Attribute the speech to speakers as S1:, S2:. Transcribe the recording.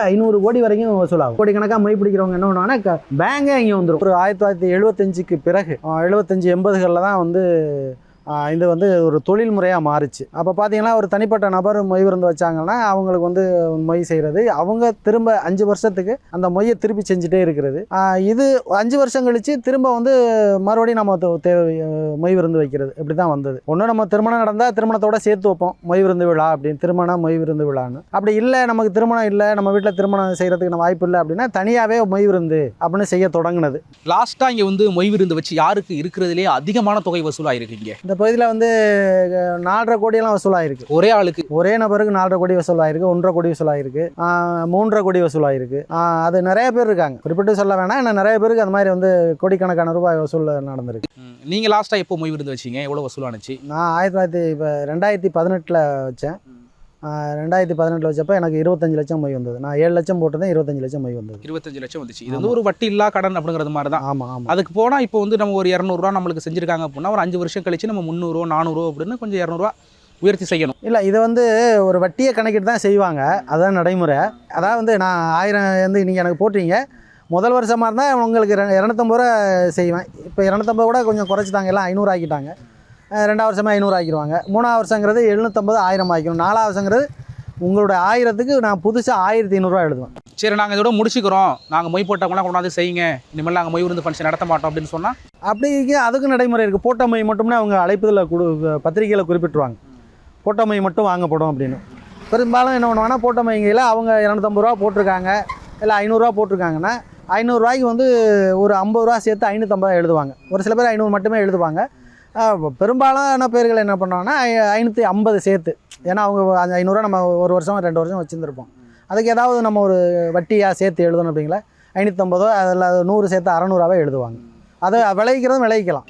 S1: 500 கோடி வரைக்கும் வசூலாகும். கோடிக்கணக்காக மொய் பிடிக்கிறவங்க என்ன பண்ணுவாங்கன்னா பேங்கே இங்கே வந்துடும். ஒரு 1975க்கு பிறகு 75 80களில் தான் வந்து இது வந்து ஒரு தொழில் முறையாக மாறுச்சு. அப்போ பார்த்தீங்கன்னா ஒரு தனிப்பட்ட நபர் மொய் விருந்து வச்சாங்கன்னா அவங்களுக்கு வந்து மொய் செய்கிறது, அவங்க திரும்ப 5 வருஷத்துக்கு அந்த மொய்யை திருப்பி செஞ்சுட்டே இருக்கிறது. இது 5 வருஷம் கழித்து திரும்ப வந்து மறுபடியும் நம்ம மொய் விருந்து வைக்கிறது, இப்படி தான் வந்தது. ஒன்று நம்ம திருமணம் நடந்தால் திருமணத்தோடு சேர்த்து வைப்போம் மொய் விருந்து விழா அப்படின்னு, திருமணம் மொய் விருந்து விழான்னு. அப்படி இல்லை நமக்கு திருமணம் இல்லை, நம்ம வீட்டில் திருமணம் செய்கிறதுக்கு நம்ம வாய்ப்பு இல்லை அப்படின்னா தனியாகவே மொய் விருந்து அப்படின்னு செய்ய தொடங்கினது.
S2: லாஸ்ட்டாக இங்கே வந்து மொய் விருந்து வச்சு யாருக்கு இருக்கிறதுலே அதிகமான தொகை வசூலாகிருக்கீங்க?
S1: இந்த பகுதியில் வந்து 4.5 கோடியெல்லாம் வசூலாகிருக்கு.
S2: ஒரே ஆளுக்கு
S1: ஒரே நபருக்கு 4.5 கோடி வசூலாகிருக்கு, 1.5 கோடி வசூலாகிருக்கு, 3.5 கோடி வசூலாகிருக்கு. அது நிறைய பேர் இருக்காங்க, குறிப்பிட்டு சொல்ல வேணாம். இன்னும் நிறைய பேருக்கு அந்த மாதிரி வந்து கோடிக்கணக்கான ரூபாய் வசூல் நடந்திருக்கு.
S2: நீங்கள் லாஸ்ட்டாக எப்போ மொய் விருந்து வச்சிங்க? எவ்வளோ வசூலானுச்சு?
S1: நான் 2018 வச்சேன். 2018 வச்சப்போ எனக்கு 25 லட்சம் மொய் வந்தது. நான் 7 லட்சம் போட்டதேன், 25 லட்சம் மொய் வந்தது.
S2: 25 லட்சம் வந்துச்சு. இது வந்து ஒரு வட்டி இல்லா கடன் அப்படிங்கிறது மாதிரி தான்.
S1: ஆமாம் ஆமாம்.
S2: அதுக்கு போனால் இப்போ வந்து நம்ம ஒரு 200 ரூபா நம்மளுக்கு செஞ்சுருக்காங்க அப்படின்னா ஒரு 5 வருஷம் கழிச்சு நம்ம 300 400 அப்படின்னு கொஞ்சம் 200 ரூபா உயர்த்தி செய்யணும்.
S1: இல்லை, இதை வந்து ஒரு வட்டியை கணக்கிட்டு தான் செய்வாங்க, அதுதான் நடைமுறை. அதாவது வந்து நான் 1000 வந்து நீங்கள் எனக்கு போட்டீங்க, முதல் வருஷமாக இருந்தால் உங்களுக்கு 250 ரூபா செய்வேன். இப்போ 250 கூட கொஞ்சம் குறைச்சிட்டாங்க, எல்லாம் 500 ஆக்கிட்டாங்க. 2ஆவது வருஷமாக 500 ஆக்கிடுவாங்க. 3ஆவது வருஷங்கிறது 750 1000 ஆக்கிடும். 4ஆவது வருஷங்கிறது உங்களோட 1000க்கு நான் புதுசாக 1500 ரூபா எழுதுவேன்.
S2: சரி, நாங்கள் இதோட முடிச்சுக்கிறோம், நாங்கள் மொய் போட்டவங்களாம் கொண்டாந்து செய்யுங்க, இனிமேல் நாங்கள் மொய் விருந்து ஃபங்க்ஷன் நடத்த மாட்டோம் அப்படின்னு சொன்னால்
S1: அப்படி அதுக்கு நடைமுறை இருக்குது. போட்ட மொய் மட்டும்னா அவங்க அழைப்புதல் பத்திரிகையில் குறிப்பிட்டுருவாங்க, போட்ட மொய் மட்டும் வாங்கப்படும் அப்படின்னு. பெரும்பாலும் என்ன பண்ணுவாங்கன்னா போட்ட மொய்கையில் அவங்க 250 ரூபா போட்டிருக்காங்க, இல்லை 500 ரூபா போட்டிருக்காங்கன்னா 500 ரூபாய்க்கு வந்து ஒரு 50 ரூபா சேர்த்து 550 எழுதுவாங்க. ஒரு சில பேர் 500 மட்டுமே எழுதுவாங்க. பெரும்பாலான பேர்கள் என்ன பண்ணுவாங்கன்னா 550 சேர்த்து, ஏன்னா அவங்க 500 ரூபா நம்ம ஒரு வருஷம் 2 வருஷம் வச்சுருந்துருப்போம், அதுக்கு ஏதாவது நம்ம ஒரு வட்டியாக சேர்த்து எழுதணும் அப்படிங்களா 550 அதில் 100 சேர்த்து 600 எழுதுவாங்க. அதை விளைவிக்கிறதும் விளைவிக்கலாம்.